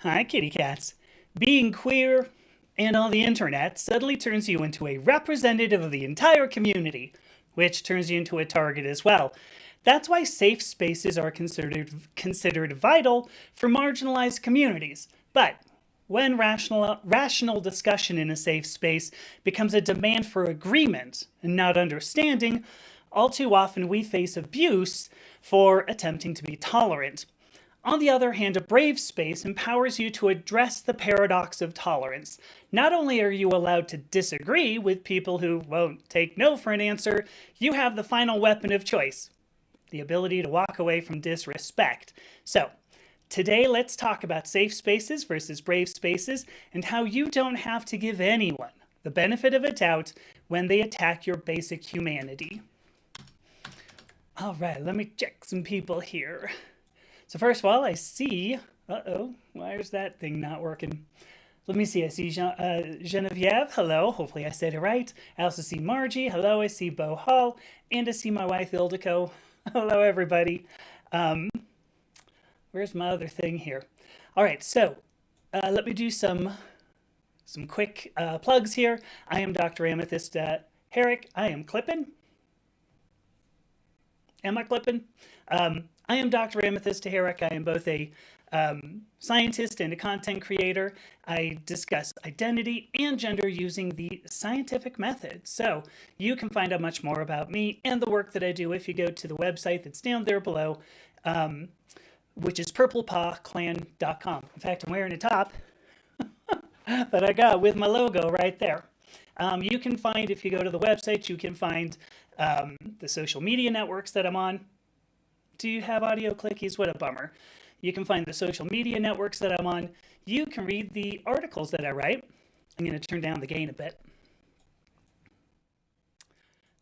Hi, kitty cats. Being queer and on the internet suddenly turns you into a representative of the entire community, which turns you into a target as well. That's why safe spaces are considered vital for marginalized communities. But when rational discussion in a safe space becomes a demand for agreement and not understanding, all too often we face abuse for attempting to be tolerant. On the other hand, a brave space empowers you to address the paradox of tolerance. Not only are you allowed to disagree with people who won't take no for an answer, you have the final weapon of choice, the ability to walk away from disrespect. So, today let's talk about safe spaces versus brave spaces and how you don't have to give anyone the benefit of a doubt when they attack your basic humanity. All right, let me check some people here. So first of all, I see. Uh-oh, why is that thing not working? Let me see. I see Genevieve. Hello. Hopefully I said it right. I also see Margie. Hello. I see Bo Hall, and I see my wife Ildiko. Hello, everybody. Um, where's my other thing here? All right. So let me do some quick plugs here. I am Dr. Amethysta Herrick. I am clipping. Am I clipping? I am Dr. Amethysta Herrick. I am both a scientist and a content creator. I discuss identity and gender using the scientific method. So you can find out much more about me and the work that I do if you go to the website that's down there below, which is purplepawclan.com. In fact, I'm wearing a top that I got with my logo right there. You can find, if you go to the website, you can find the social media networks that I'm on. Do you have audio clickies? What a bummer. You can find the social media networks that I'm on. You can read the articles that I write. I'm going to turn down the gain a bit.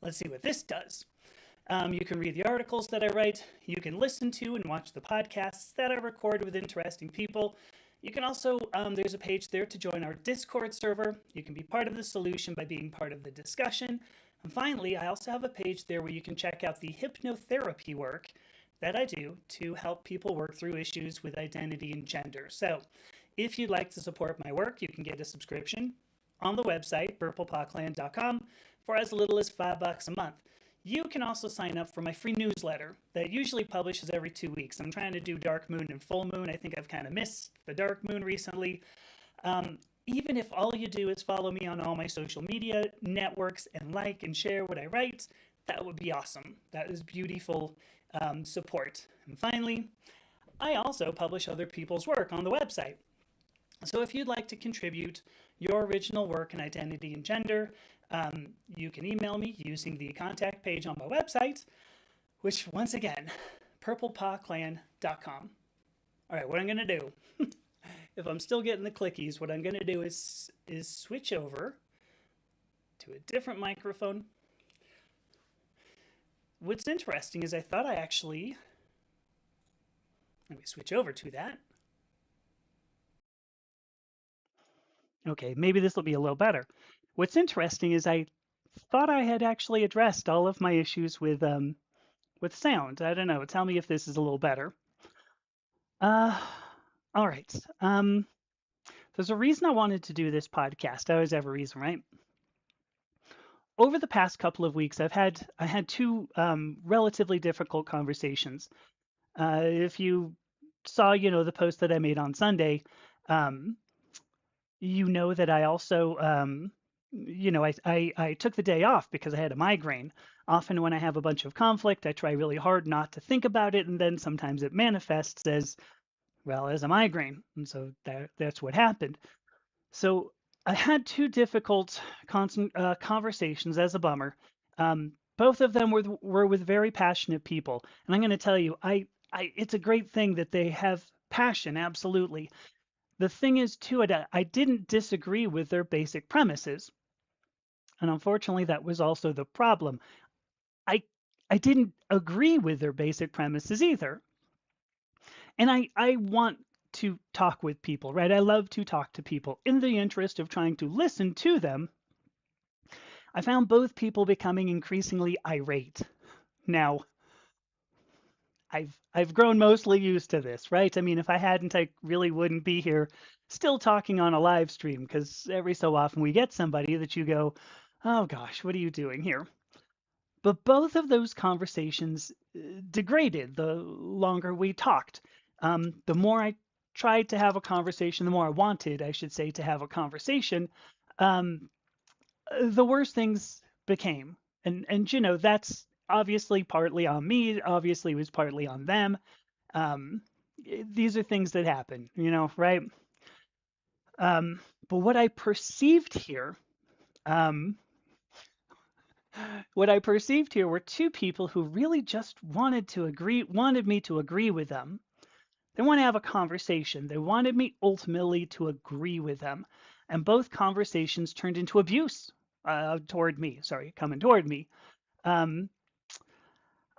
Let's see what this does. You can read the articles that I write. You can listen to and watch the podcasts that I record with interesting people. You can also, there's a page there to join our Discord server. You can be part of the solution by being part of the discussion. And finally, I also have a page there where you can check out the hypnotherapy work that I do to help people work through issues with identity and gender. So if you'd like to support my work, you can get a subscription on the website, purplepawclan.com, for as little as $5 a month. You can also sign up for my free newsletter that usually publishes every 2 weeks. I'm trying to do dark moon and full moon. I think I've kind of missed the dark moon recently. Even if all you do is follow me on all my social media networks and like and share what I write, that would be awesome. That is beautiful support. And finally, I also publish other people's work on the website. So if you'd like to contribute your original work in identity and gender, you can email me using the contact page on my website, which once again, purplepawclan.com. All right, what I'm going to do, if I'm still getting the clickies, what I'm going to do is switch over to a different microphone. What's interesting is I thought I actually, let me switch over to that. Okay, maybe this will be a little better. What's interesting is I thought I had actually addressed all of my issues with sound. I don't know. Tell me if this is a little better. All right. There's a reason I wanted to do this podcast. I always have a reason, right? Over the past couple of weeks, I had two relatively difficult conversations. If you saw, the post that I made on Sunday, you know that I also, I took the day off because I had a migraine. Often when I have a bunch of conflict, I try really hard not to think about it, and then sometimes it manifests as, well, as a migraine. And so that's what happened. So I had two difficult conversations, as a bummer. Both of them were with very passionate people. And I'm going to tell you, it's a great thing that they have passion, absolutely. The thing is, too, I didn't disagree with their basic premises. And unfortunately, that was also the problem. I didn't agree with their basic premises either. And I want to talk with people, right? I love to talk to people in the interest of trying to listen to them. I found both people becoming increasingly irate. Now, I've grown mostly used to this, right? I mean, if I hadn't, I really wouldn't be here still talking on a live stream because every so often we get somebody that you go, "Oh gosh, what are you doing here?" But both of those conversations degraded the longer we talked. The more I tried to have a conversation, the more I wanted, I should say, to have a conversation, um, the worse things became. And that's obviously partly on me. Obviously, it was partly on them. Um, these are things that happen, right? Um, but um, what I perceived here were two people who really just wanted me to agree with them. They want to have a conversation. They wanted me ultimately to agree with them. And both conversations turned into abuse coming toward me. Um,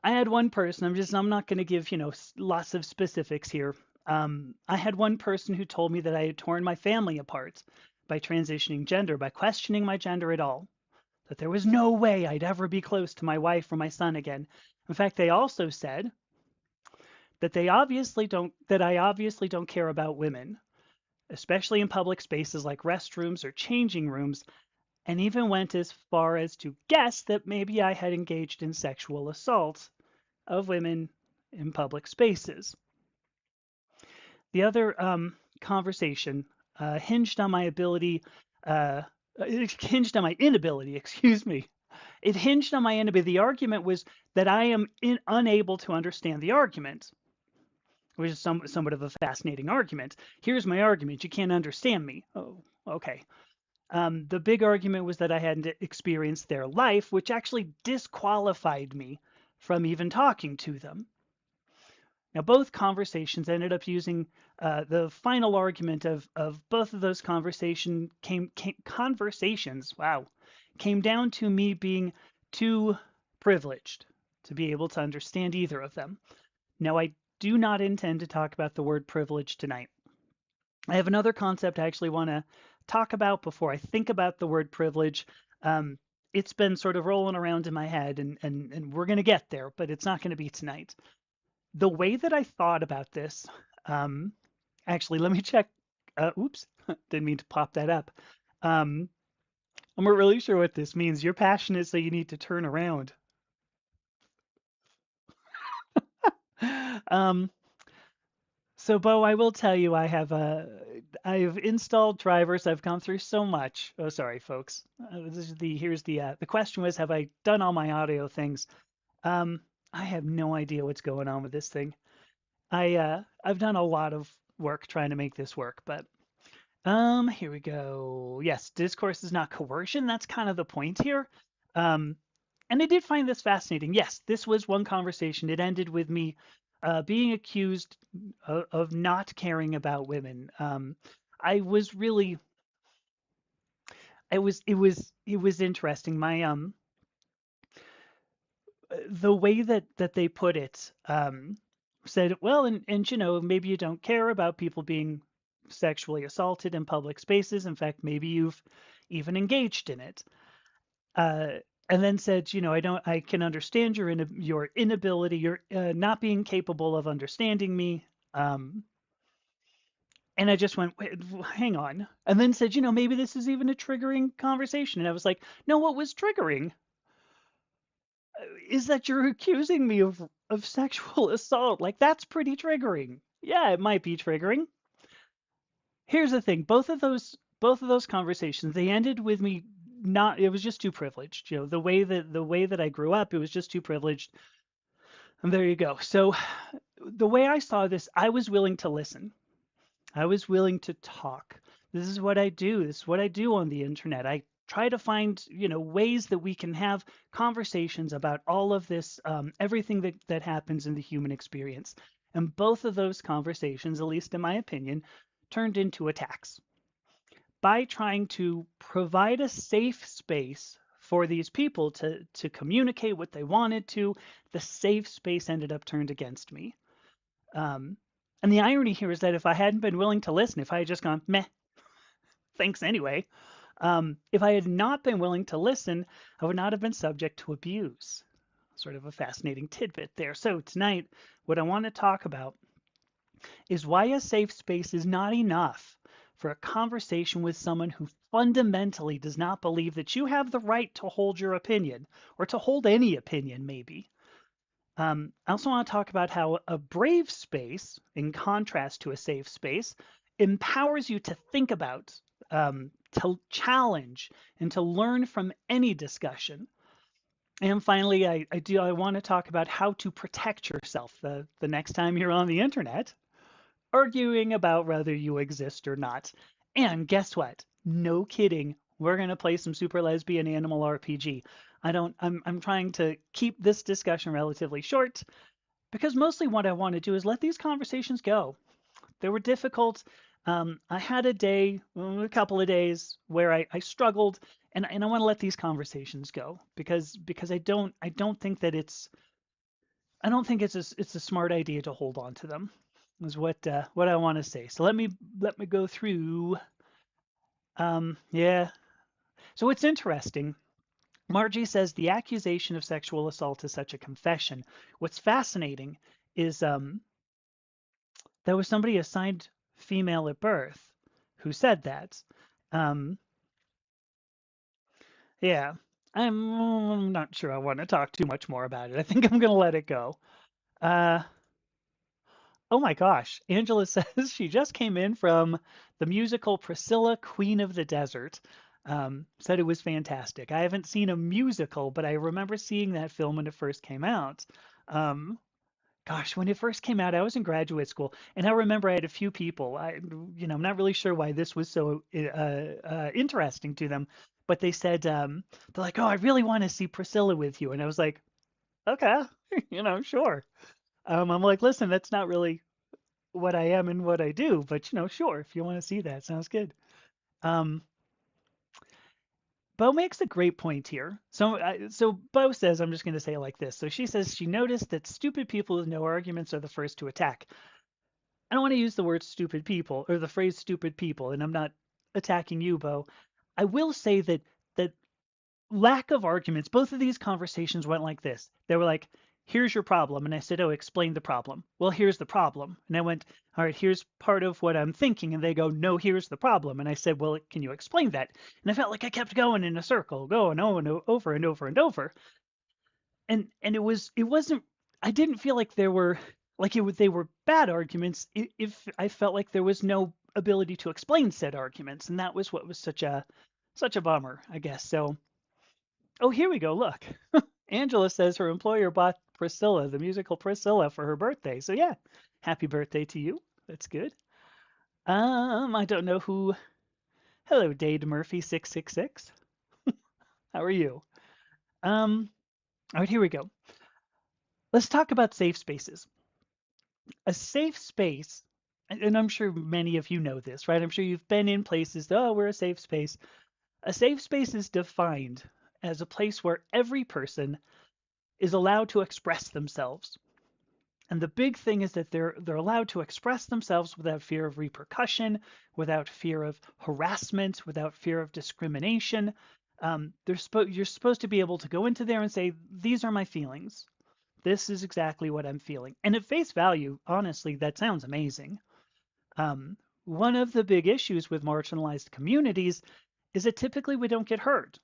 I had one person, I'm not going to give, lots of specifics here. I had one person who told me that I had torn my family apart by transitioning gender, by questioning my gender at all, that there was no way I'd ever be close to my wife or my son again. In fact, they also said that I obviously don't care about women, especially in public spaces like restrooms or changing rooms, and even went as far as to guess that maybe I had engaged in sexual assault of women in public spaces. The other conversation hinged on my ability, it hinged on my inability, excuse me. It hinged on my inability. The argument was that I am unable to understand the argument, which is somewhat of a fascinating argument. Here's my argument. You can't understand me. Oh, okay. The big argument was that I hadn't experienced their life, which actually disqualified me from even talking to them. Now, both conversations ended up using the final argument of both of those conversations. Wow, came down to me being too privileged to be able to understand either of them. Now, I do not intend to talk about the word privilege tonight. I have another concept I actually want to talk about before I think about the word privilege. It's been sort of rolling around in my head, and we're going to get there, but it's not going to be tonight. The way that I thought about this, um, actually, let me check. Oops, didn't mean to pop that up. Um, I'm not really sure what this means. You're passionate, so you need to turn around. Um, so, Bo, I will tell you, I've installed drivers. I've gone through so much. Oh, sorry, folks. Here's the question was, have I done all my audio things? I have no idea what's going on with this thing. I've done a lot of work trying to make this work, but here we go. Yes, discourse is not coercion. That's kind of the point here. Um, and I did find this fascinating. Yes, this was one conversation. It ended with me being accused of not caring about women. I was really, it was interesting. The way that they put it said, well, and maybe you don't care about people being sexually assaulted in public spaces. In fact, maybe you've even engaged in it. Uh, and then said, I can understand your inability, your not being capable of understanding me. And I just went, wait, hang on. And then said, maybe this is even a triggering conversation. And I was like, no, what was triggering is that you're accusing me of sexual assault. Like that's pretty triggering. Yeah, it might be triggering. Here's the thing, both of those conversations, they ended with me not it was just too privileged. The way that I grew up, it was just too privileged. And there you go. So the way I saw this, I was willing to listen. I was willing to talk. This is what I do. This is what I do on the internet. I try to find, ways that we can have conversations about all of this, everything that happens in the human experience. And both of those conversations, at least in my opinion, turned into attacks. By trying to provide a safe space for these people to communicate what they wanted to, the safe space ended up turned against me. Um, and the irony here is that if I hadn't been willing to listen, if I had just gone, meh, thanks anyway, if I had not been willing to listen, I would not have been subject to abuse. sort of a fascinating tidbit there. So tonight, what I want to talk about is why a safe space is not enough for a conversation with someone who fundamentally does not believe that you have the right to hold your opinion or to hold any opinion, maybe. I also want to talk about how a brave space, in contrast to a safe space, empowers you to think about, to challenge, and to learn from any discussion. And finally, I want to talk about how to protect yourself the next time you're on the internet arguing about whether you exist or not. And guess what? No kidding. We're going to play some super lesbian animal RPG. I'm trying to keep this discussion relatively short because mostly what I want to do is let these conversations go. They were difficult. I had a couple of days where I struggled, and I want to let these conversations go because I don't think that it's a smart idea to hold on to them. Is what I want to say. So let me go through. Yeah. So it's interesting. Margie says the accusation of sexual assault is such a confession. What's fascinating is there was somebody assigned female at birth who said that. Um, yeah. I'm not sure I want to talk too much more about it. I think I'm going to let it go. Uh, Oh my gosh. Angela says she just came in from the musical Priscilla, Queen of the Desert. Said it was fantastic. I haven't seen a musical, but I remember seeing that film when it first came out. Um, Gosh, when it first came out, I was in graduate school, and I remember I had a few people. I'm not really sure why this was so interesting to them, but they said they're like, "Oh, I really want to see Priscilla with you," and I was like, "Okay, sure." I'm like, "Listen, that's not really what I am and what I do, but sure, if you want to see that, sounds good." Um, Bo makes a great point here. So Bo says, I'm just going to say it like this. So she says she noticed that stupid people with no arguments are the first to attack. I don't want to use the word stupid people or the phrase stupid people, and I'm not attacking you, Bo. I will say that lack of arguments. Both of these conversations went like this. They were like, here's your problem. And I said, oh, explain the problem. Well, here's the problem. And I went, all right, here's part of what I'm thinking. And they go, no, here's the problem. And I said, well, can you explain that? And I felt like I kept going in a circle, going over and over and over. And it wasn't, I didn't feel like there were, they were bad arguments if I felt like there was no ability to explain said arguments. And that was what was such a bummer, I guess. So, oh, here we go. Look. Angela says her employer bought Priscilla, the musical Priscilla, for her birthday. So yeah, happy birthday to you. That's good. I don't know who. Hello, Dade Murphy 666. How are you? All right, here we go. Let's talk about safe spaces. A safe space, and I'm sure many of you know this, right? I'm sure you've been in places. Oh, we're a safe space. A safe space is defined as a place where every person is allowed to express themselves. And the big thing is that they're allowed to express themselves without fear of repercussion, without fear of harassment, without fear of discrimination. You're supposed to be able to go into there and say, "These are my feelings. This is exactly what I'm feeling." And at face value, honestly, that sounds amazing. One of the big issues with marginalized communities is that typically we don't get heard.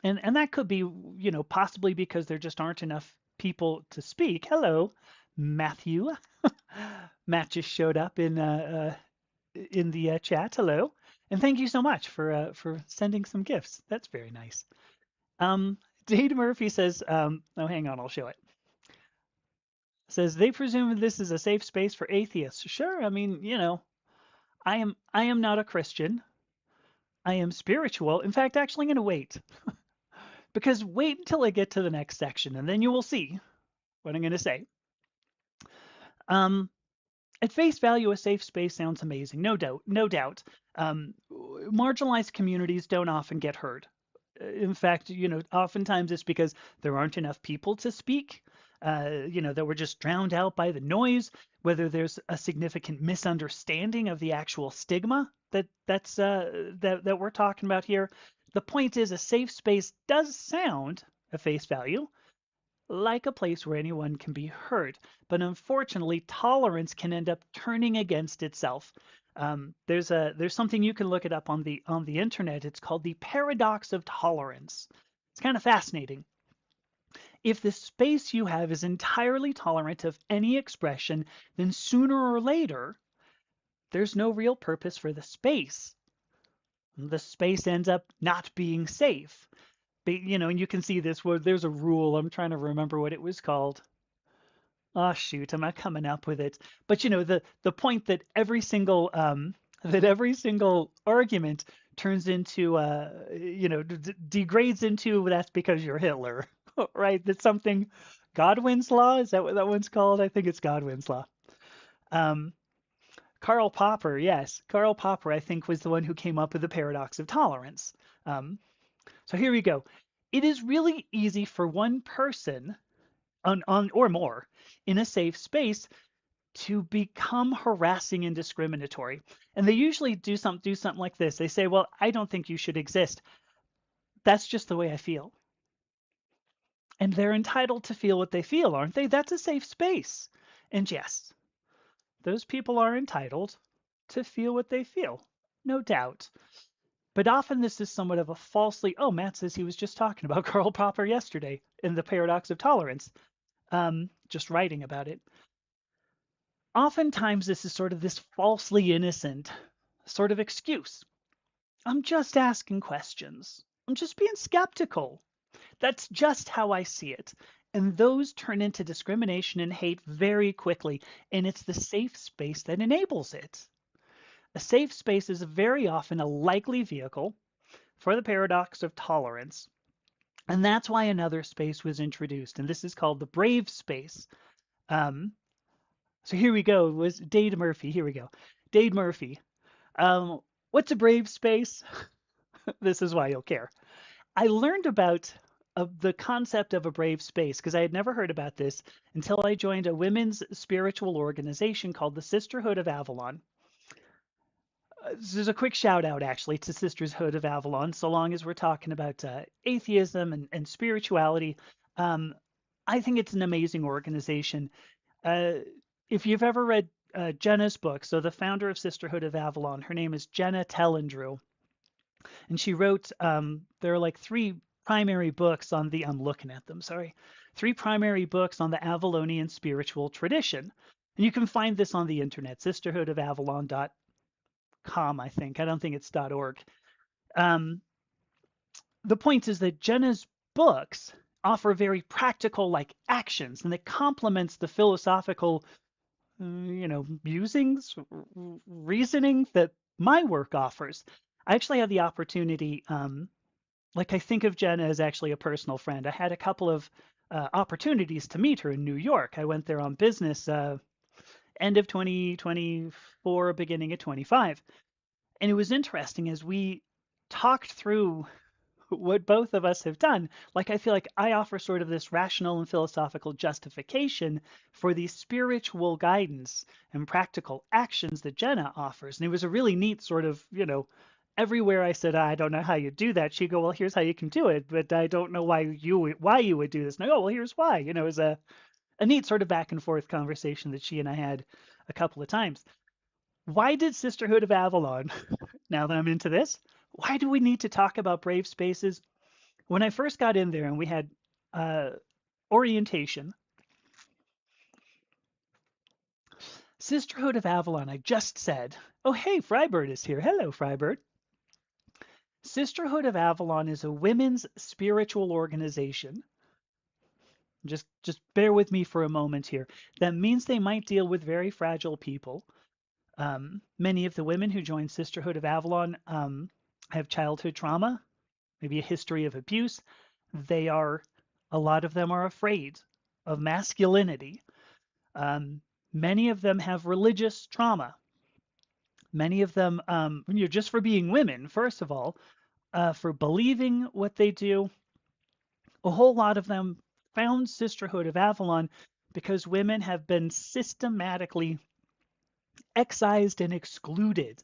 And that could be, possibly because there just aren't enough people to speak. Hello, Matthew. Matt just showed up in the chat. Hello, and thank you so much for sending some gifts. That's very nice. Dade Murphy says, oh, hang on, I'll show it. Says they presume this is a safe space for atheists. Sure, I mean, I am not a Christian. I am spiritual. In fact, actually, I'm going to wait. Because wait until I get to the next section, and then you will see what I'm going to say. At face value, a safe space sounds amazing, no doubt, no doubt. Marginalized communities don't often get heard. In fact, oftentimes it's because there aren't enough people to speak. That we're just drowned out by the noise. Whether there's a significant misunderstanding of the actual stigma that we're talking about here. The point is, a safe space does sound at face value like a place where anyone can be heard. But unfortunately, tolerance can end up turning against itself. There's something you can look it up on the internet. It's called the paradox of tolerance. It's kind of fascinating. If the space you have is entirely tolerant of any expression, then sooner or later, there's no real purpose for the space. The space ends up not being safe. And you can see this where there's a rule. I'm trying to remember what it was called. Oh shoot, I'm not coming up with it. But the point that every single argument turns into degrades into that's because you're Hitler, right? That's something Godwin's law, is that what that one's called? I think it's Godwin's law. Um, Karl Popper, yes, Karl Popper, I think was the one who came up with the paradox of tolerance. Um, so here we go. It is really easy for one person on or more in a safe space to become harassing and discriminatory. And they usually do something like this. They say, "Well, I don't think you should exist. That's just the way I feel." And they're entitled to feel what they feel, aren't they? That's a safe space. And yes, those people are entitled to feel what they feel. No doubt. But often this is somewhat of a falsely, oh, Matt says he was just talking about Karl Popper yesterday in the paradox of tolerance, just writing about it. Oftentimes this is sort of this falsely innocent sort of excuse. I'm just asking questions. I'm just being skeptical. That's just how I see it. And those turn into discrimination and hate very quickly. And it's the safe space that enables it. A safe space is very often a likely vehicle for the paradox of tolerance. And that's why another space was introduced. And this is called the brave space. Um, so here we go. It was Dade Murphy. Here we go. Dade Murphy. What's a brave space? This is why you'll care. I learned about the concept of a brave space because I had never heard about this until I joined a women's spiritual organization called the Sisterhood of Avalon. This is a quick shout out actually to Sisterhood of Avalon, so long as we're talking about atheism and spirituality. Um, I think it's an amazing organization. Uh, if you've ever read Jenna's book, so the founder of Sisterhood of Avalon, her name is Jenna Tellendrew, and she wrote, there are like three primary books on the, I'm looking at them, sorry, three primary books on the Avalonian spiritual tradition. And you can find this on the internet, sisterhoodofavalon.com, I think. I don't think it's .org. Um, the point is that Jenna's books offer very practical like actions and it complements the philosophical musings, reasoning that my work offers. I actually had the opportunity, like I think of Jenna as actually a personal friend. I had a couple of opportunities to meet her in New York. I went there on business, end of 2024, beginning of 25. And it was interesting as we talked through what both of us have done. Like, I feel like I offer sort of this rational and philosophical justification for the spiritual guidance and practical actions that Jenna offers. And it was a really neat sort of, everywhere I said, I don't know how you do that. She'd go, well, here's how you can do it, but I don't know why you would do this. And I go, well, here's why. It was a neat sort of back and forth conversation that she and I had a couple of times. Why did Sisterhood of Avalon, now that I'm into this, why do we need to talk about brave spaces? When I first got in there and we had uh, orientation, Sisterhood of Avalon, I just said, oh, hey, Frybird is here. Hello, Frybird. Sisterhood of Avalon is a women's spiritual organization. Just bear with me for a moment here. That means they might deal with very fragile people. Many of the women who join Sisterhood of Avalon have childhood trauma, maybe a history of abuse. A lot of them are afraid of masculinity. Um, Many of them have religious trauma. Many of them, just for being women, first of all, for believing what they do. A whole lot of them found Sisterhood of Avalon because women have been systematically excised and excluded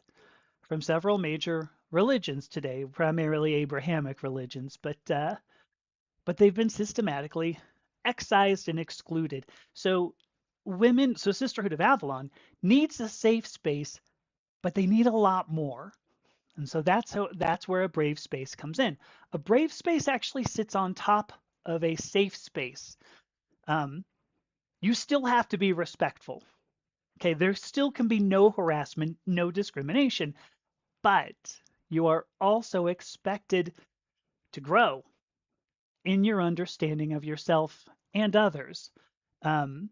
from several major religions today, primarily Abrahamic religions, but they've been systematically excised and excluded. So Sisterhood of Avalon needs a safe space, but they need a lot more. And so that's where a brave space comes in. A brave space actually sits on top of a safe space. Um, you still have to be respectful. Okay, there still can be no harassment, no discrimination, but you are also expected to grow in your understanding of yourself and others. Um,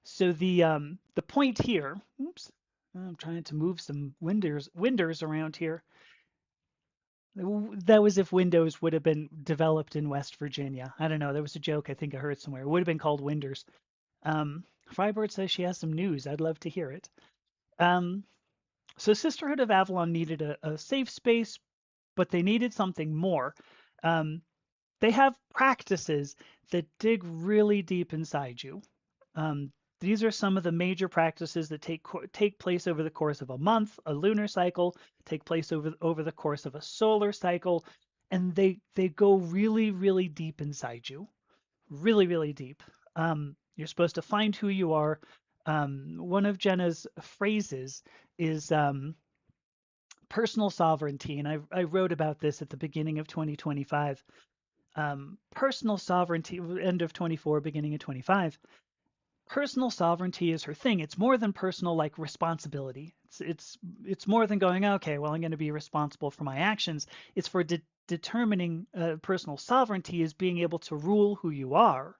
so the point here, oops, I'm trying to move some winders around here. That was if Windows would have been developed in West Virginia. I don't know. That was a joke I think I heard somewhere. It would have been called Winders. Frybird says she has some news. I'd love to hear it. Um, so Sisterhood of Avalon needed a safe space, but they needed something more. Um, they have practices that dig really deep inside you. Um, these are some of the major practices that take place over the course of a month, a lunar cycle, take place over the course of a solar cycle, and they go really, really deep inside you, really, really deep. You're supposed to find who you are. One of Jenna's phrases is personal sovereignty, and I wrote about this at the beginning of 2025. Personal sovereignty, end of 24, beginning of 25. Personal sovereignty is her thing. It's more than personal, like responsibility. It's more than going, okay, well, I'm going to be responsible for my actions. It's for determining personal sovereignty is being able to rule who you are.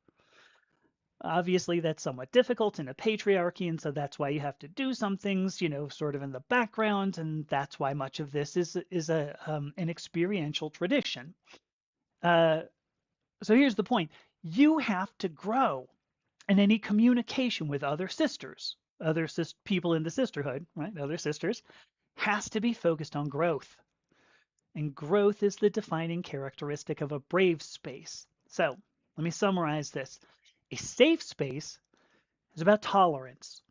Obviously, that's somewhat difficult in a patriarchy, and so that's why you have to do some things, sort of in the background, and that's why much of this is an experiential tradition. So here's the point: you have to grow, and any communication with other sisters, people in the sisterhood, right? Other sisters, has to be focused on growth, and growth is the defining characteristic of a brave space. So let me summarize this. A safe space is about tolerance.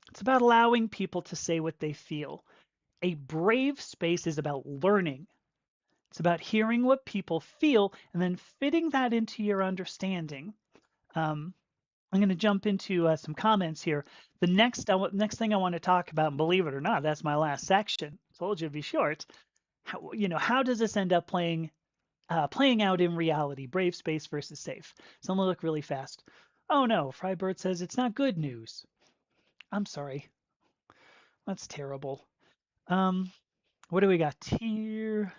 It's about allowing people to say what they feel. A brave space is about learning. It's about hearing what people feel and then fitting that into your understanding. I'm going to jump into some comments here. The next thing I want to talk about, and believe it or not, that's my last section. Told you it'd be short. How does this end up playing out in reality? Brave space versus safe. So I'm going to look really fast. Oh no, Frybird says it's not good news. I'm sorry. That's terrible. What do we got here?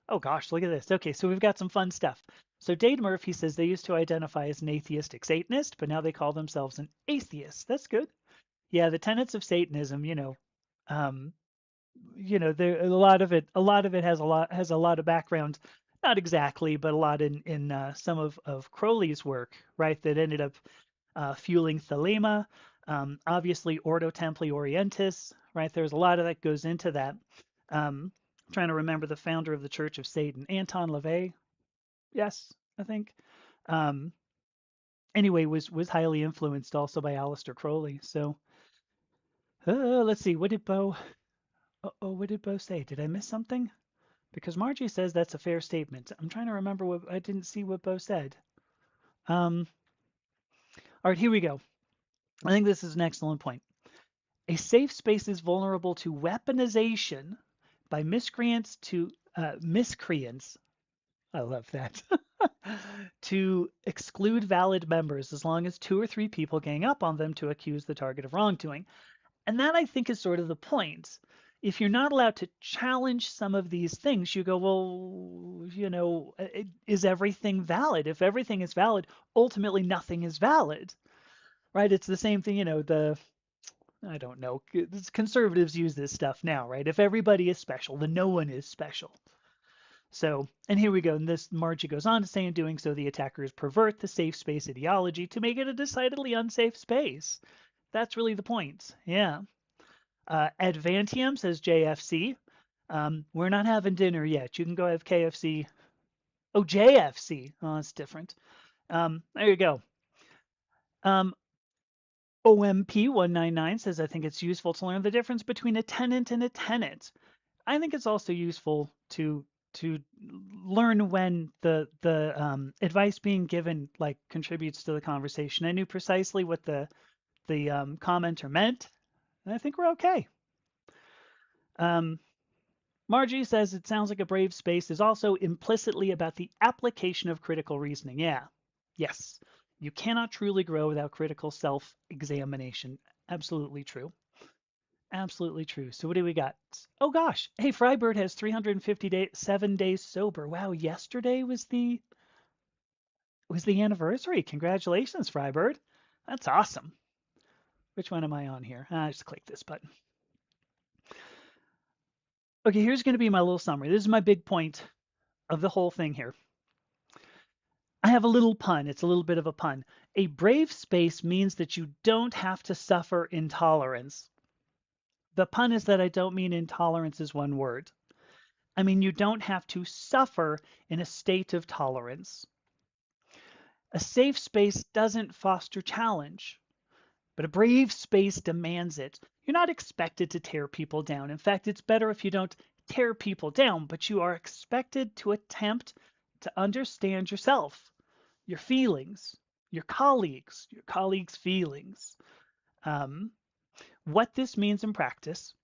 Oh gosh, look at this. Okay, so we've got some fun stuff. So Dade Murphy says they used to identify as an atheistic Satanist, but now they call themselves an atheist. That's good. Yeah, the tenets of Satanism, there a lot of it has a lot of background, not exactly, but a lot in some of Crowley's work, right? That ended up fueling Thelema, obviously Ordo Templi Orientis, right? There's a lot of that goes into that. I'm trying to remember the founder of the Church of Satan, Anton LaVey. Yes, I think. Um, anyway, was highly influenced also by Aleister Crowley. So let's see, what did Bo? What did Bo say? Did I miss something? Because Margie says that's a fair statement. I'm trying to remember what I didn't see what Bo said. All right, here we go. I think this is an excellent point. A safe space is vulnerable to weaponization by miscreants. I love that. To exclude valid members as long as 2 or 3 people gang up on them to accuse the target of wrongdoing. And that, I think, is sort of the point. If you're not allowed to challenge some of these things, you go, well, is everything valid? If everything is valid, ultimately nothing is valid, right? It's the same thing, I don't know. Conservatives use this stuff now, right? If everybody is special, then no one is special. So, and here we go. And this Margie goes on to say, in doing so, the attackers pervert the safe space ideology to make it a decidedly unsafe space. That's really the point. Yeah. Advantium says JFC. We're not having dinner yet. You can go have KFC. Oh, JFC. Oh, that's different. There you go. OMP199 says, I think it's useful to learn the difference between a tenant and a tenant. I think it's also useful to to learn when the advice being given like contributes to the conversation. I knew precisely what the commenter meant, and I think we're okay. Margie says it sounds like a brave space is also implicitly about the application of critical reasoning. Yeah, yes. You cannot truly grow without critical self-examination. Absolutely true. Absolutely true. So what do we got? Oh gosh. Hey, Frybird has 357 days sober. Wow, yesterday was the anniversary. Congratulations, Frybird. That's awesome. Which one am I on here? I just click this button. Okay, here's going to be my little summary. This is my big point of the whole thing here. I have a little pun. It's a little bit of a pun. A brave space means that you don't have to suffer intolerance. The pun is that I don't mean intolerance is one word. I mean, you don't have to suffer in a state of tolerance. A safe space doesn't foster challenge, but a brave space demands it. You're not expected to tear people down. In fact, it's better if you don't tear people down, but you are expected to attempt to understand yourself, your feelings, your colleagues' feelings. What this means in practice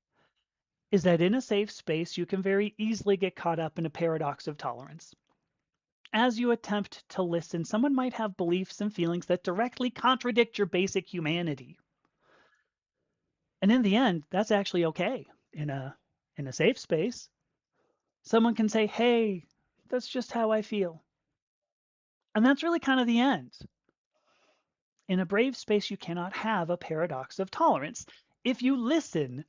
is that in a safe space, you can very easily get caught up in a paradox of tolerance. As you attempt to listen, someone might have beliefs and feelings that directly contradict your basic humanity. And in the end, that's actually okay in a safe space. Someone can say, "Hey, that's just how I feel." And that's really kind of the end. In a brave space, you cannot have a paradox of tolerance. If you listen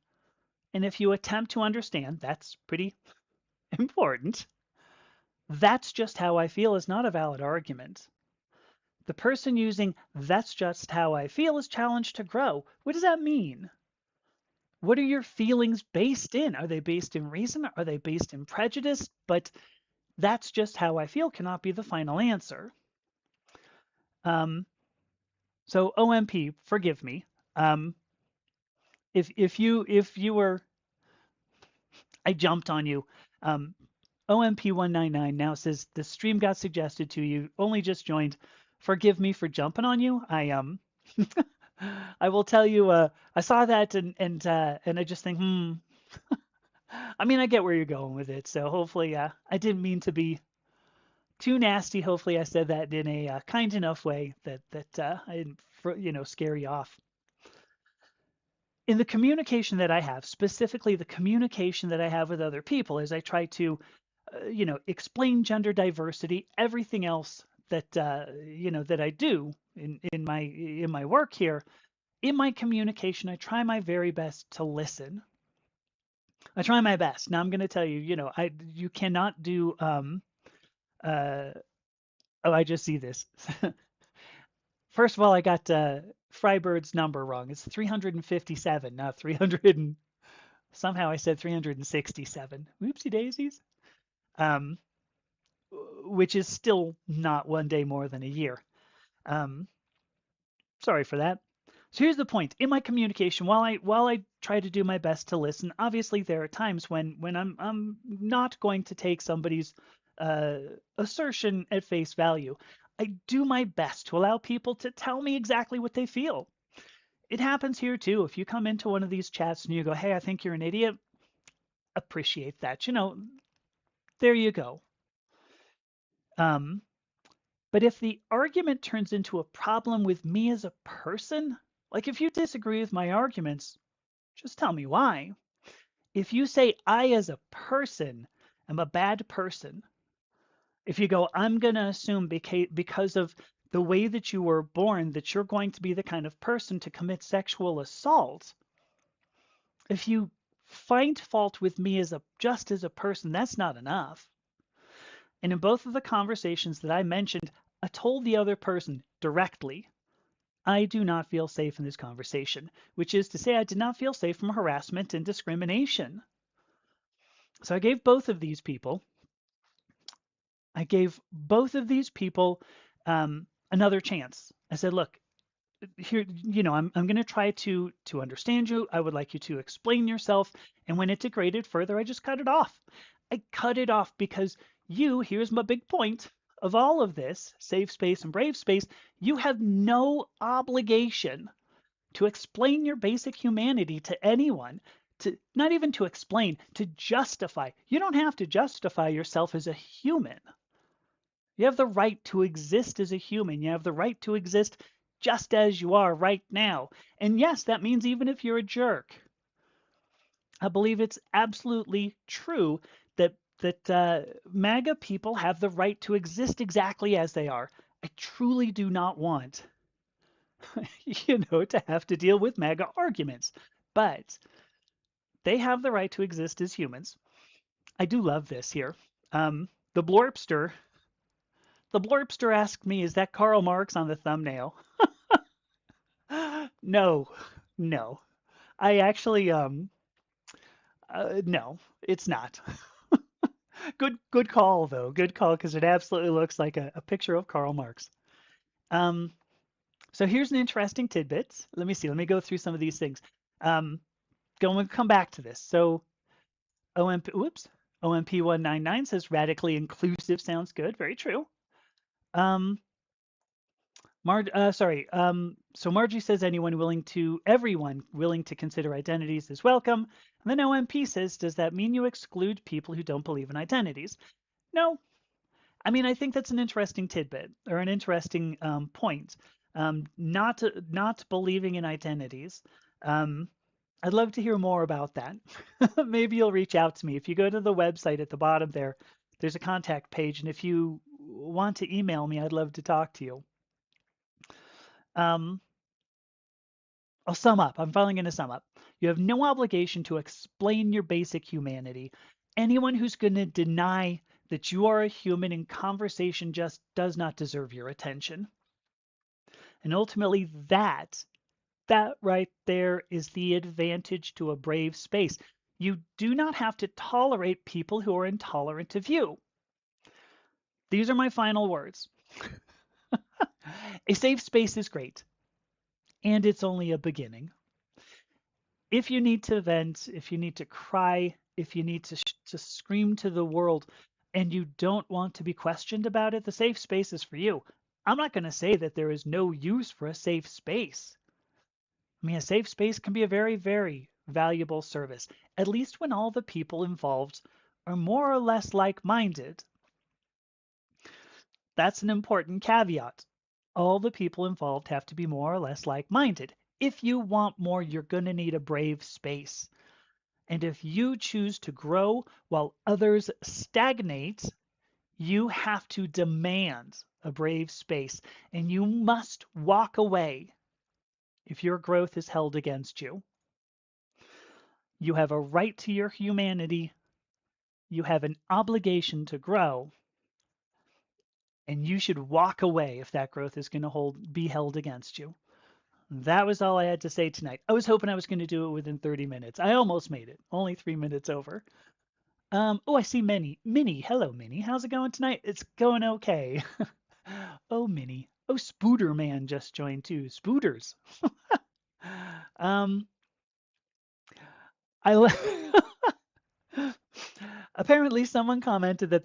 and if you attempt to understand, that's pretty important. That's just how I feel is not a valid argument. The person using "that's just how I feel" is challenged to grow. What does that mean? What are your feelings based in? Are they based in reason? Are they based in prejudice? But "that's just how I feel" cannot be the final answer. So OMP, forgive me. If you were, I jumped on you. OMP199 now says the stream got suggested to you. Only just joined. Forgive me for jumping on you. I will tell you. I saw that and I just think, I mean, I get where you're going with it. So hopefully, I didn't mean to be too nasty. Hopefully, I said that in a kind enough way that I didn't, scare you off. In the communication that I have, specifically the communication that I have with other people, as I try to, explain gender diversity, everything else that that I do in my work here, in my communication, I try my very best to listen. I try my best. Now I'm going to tell you, you cannot do. Uh, oh, I just see this. First of all, I got Freibird's number wrong. It's 357, not 300. Somehow I said 367. Whoopsie daisies. Um, which is still not one day more than a year. Um, sorry for that. So here's the point. In my communication, while I try to do my best to listen, obviously there are times when I'm not going to take somebody's assertion at face value. I do my best to allow people to tell me exactly what they feel. It happens here too. If you come into one of these chats and you go, "Hey, I think you're an idiot," appreciate that. There you go. But if the argument turns into a problem with me as a person, like if you disagree with my arguments, just tell me why. If you say I as a person am a bad person, if you go, "I'm going to assume because of the way that you were born that you're going to be the kind of person to commit sexual assault," if you find fault with me just as a person, that's not enough. And in both of the conversations that I mentioned, I told the other person directly, I do not feel safe in this conversation, which is to say I did not feel safe from harassment and discrimination. So I gave both of these people another chance. I said, "Look, here, I'm going to try to understand you. I would like you to explain yourself." And when it degraded further, I just cut it off. I cut it off because here's my big point of all of this safe space and brave space, you have no obligation to explain your basic humanity to anyone, to not even to explain, to justify. You don't have to justify yourself as a human. You have the right to exist as a human. You have the right to exist just as you are right now. And yes, that means even if you're a jerk. I believe it's absolutely true that MAGA people have the right to exist exactly as they are. I truly do not want, to have to deal with MAGA arguments, but they have the right to exist as humans. I do love this here. Um, the blorpster, the blorpster asked me, "Is that Karl Marx on the thumbnail?" No, no. I actually, no, it's not. Good call though. Good call because it absolutely looks like a picture of Karl Marx. Um, so here's an interesting tidbit. Let me see. Let me go through some of these things. Going to come back to this. So OMP 199 says radically inclusive sounds good. Very true. Um, so Margie says everyone willing to consider identities is welcome. And then OMP says, does that mean you exclude people who don't believe in identities? No. I mean, I think that's an interesting tidbit or an interesting point. Not believing in identities. I'd love to hear more about that. Maybe you'll reach out to me. If you go to the website at the bottom there, there's a contact page. And if you want to email me, I'd love to talk to you. Um, I'll sum up. I'm finally going to sum up. You have no obligation to explain your basic humanity. Anyone who's going to deny that you are a human in conversation just does not deserve your attention. And ultimately, that right there is the advantage to a brave space. You do not have to tolerate people who are intolerant of you. These are my final words. A safe space is great, and it's only a beginning. If you need to vent, if you need to cry, if you need to scream to the world, and you don't want to be questioned about it, the safe space is for you. I'm not going to say that there is no use for a safe space. I mean, a safe space can be a very, very valuable service, at least when all the people involved are more or less like-minded. That's an important caveat. All the people involved have to be more or less like-minded. If you want more, you're going to need a brave space. And if you choose to grow while others stagnate, you have to demand a brave space, and you must walk away if your growth is held against you. You have a right to your humanity. You have an obligation to grow, and you should walk away if that growth is going to be held against you. That was all I had to say tonight. I was hoping I was going to do it within 30 minutes. I almost made it. Only 3 minutes over. Oh, I see Minnie. Minnie, hello, Minnie. How's it going tonight? It's going okay. Oh, Minnie. Oh, Spooder Man just joined too. Spooters. um, Apparently someone commented that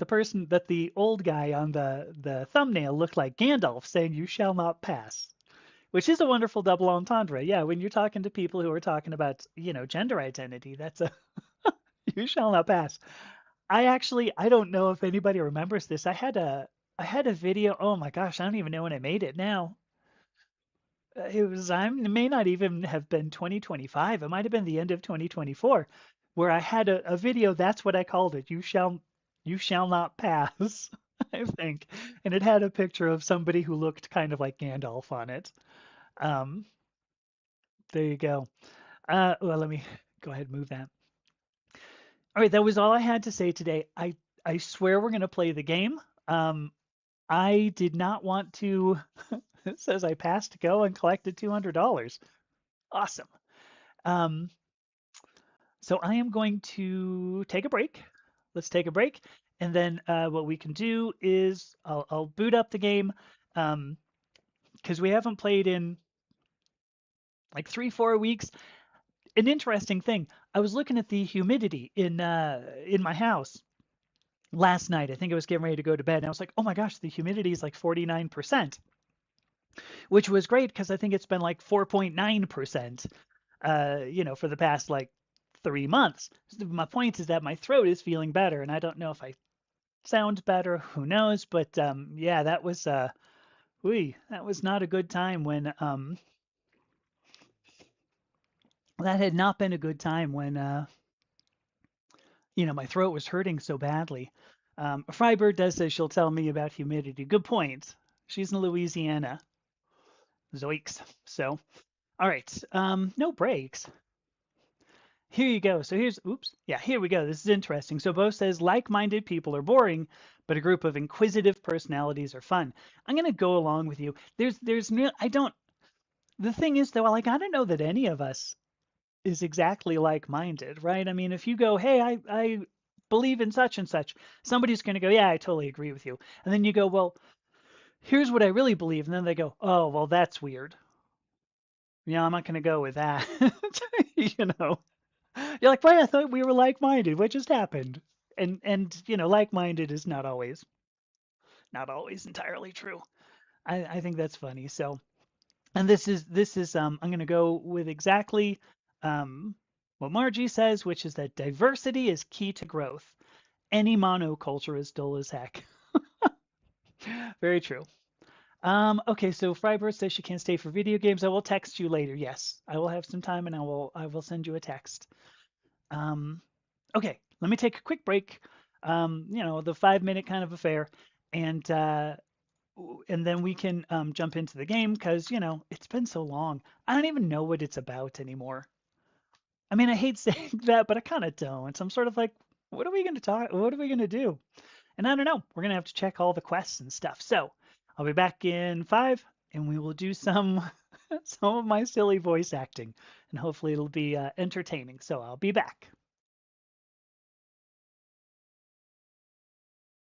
the old guy on the thumbnail looked like Gandalf saying, "You shall not pass," which is a wonderful double entendre. Yeah, when you're talking to people who are talking about, gender identity, that's a you shall not pass. I don't know if anybody remembers this. I had a video. Oh my gosh, I don't even know when I made it now. It may not even have been 2025. It might have been the end of 2024, where I had a video. That's what I called it. You shall not pass, I think. And it had a picture of somebody who looked kind of like Gandalf on it. Um, there you go. Well, let me go ahead and move that. All right, that was all I had to say today. I swear we're going to play the game. I did not want to. It says I passed go and collected $200. Awesome. Um, so I am going to take a break. Let's take a break. And then what we can do is I'll boot up the game because we haven't played in like 3-4 weeks. An interesting thing. I was looking at the humidity in my house. last night. I think I was getting ready to go to bed, and I was like, oh my gosh, the humidity is like 49%, which was great because I think it's been like 4.9%, for the past like 3 months. So my point is that my throat is feeling better, and I don't know if I sound better, who knows? But yeah, that was not a good time when that had not been a good time when my throat was hurting so badly. Frybird does say she'll tell me about humidity. Good point. She's in Louisiana. Zoiks. So, all right. No breaks. Here you go. So oops. Yeah, here we go. This is interesting. So Bo says like-minded people are boring, but a group of inquisitive personalities are fun. I'm gonna go along with you. There's no, I don't. The thing is though, like I don't know that any of us is exactly like-minded, right? I mean, if you go, hey, I believe in such and such, somebody's going to go, yeah, I totally agree with you. And then you go, well, here's what I really believe. And then they go, oh, well, that's weird. Yeah, I'm not going to go with that. you know, you're like, wait, I thought we were like-minded. What just happened? And like-minded is not always entirely true. I think that's funny. So, and this is I'm going to go with exactly um, what Margie says, which is that diversity is key to growth. Any monoculture is dull as heck. Very true. Okay, so Freiberg says she can't stay for video games. I will text you later. Yes, I will have some time and I will send you a text. Um, okay, let me take a quick break. The 5 minute kind of affair, and and then we can jump into the game because it's been so long. I don't even know what it's about anymore. I mean, I hate saying that, but I kind of don't. I'm sort of like, what are we going to talk? What are we going to do? And I don't know. We're going to have to check all the quests and stuff. So I'll be back in 5, and we will do some some of my silly voice acting, and hopefully it'll be entertaining. So I'll be back.